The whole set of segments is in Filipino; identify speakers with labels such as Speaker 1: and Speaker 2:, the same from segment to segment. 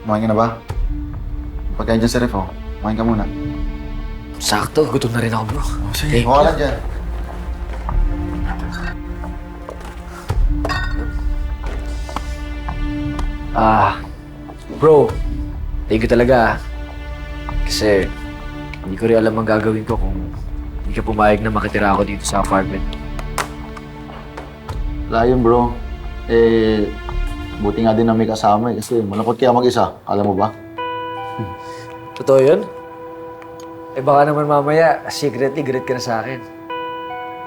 Speaker 1: Kumain ka na ba? Pagkain dyan sa ref, oh. Kumain ka muna.
Speaker 2: Sakto, gutom na rin ako, bro.
Speaker 1: Sige, kuha lang dyan.
Speaker 2: Bro, thank you talaga. Kasi hindi ko rin alam ang gagawin ko kung hindi ka pumayag na makitira ako dito sa apartment.
Speaker 1: Wala yun, bro. Buti nga din na may kasama kasi malungkot kaya mag-isa. Alam mo ba?
Speaker 2: Totoo yun? Baka naman mamaya, secretly galit ka na sa akin.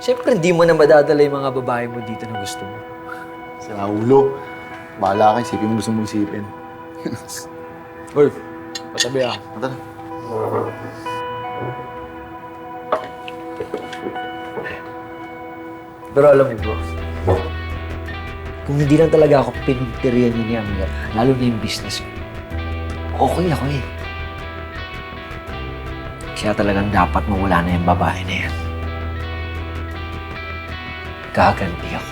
Speaker 2: Siyempre, hindi mo na madadala yung mga babae mo dito na gusto mo.
Speaker 1: Sa ulo. Bahala ka, isipin mo gusto mong isipin.
Speaker 2: Uy, patabi ah.
Speaker 1: Ito na.
Speaker 2: Pero alam mo bro, kung hindi lang talaga ako pinunterian niya ni Amir, lalo na yung business ko, okay ako eh. Kaya talagang dapat mawala na yung babae na yan. Gaganti ako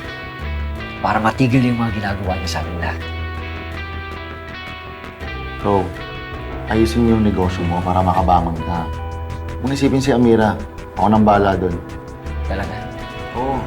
Speaker 2: para matigil yung mga ginagawa niya sa akin lahat.
Speaker 1: Bro, ayusin mo yung negosyo mo para makabangon ka. Kung isipin si Amira, ako nang bahala doon.
Speaker 2: Talaga.
Speaker 1: Oo.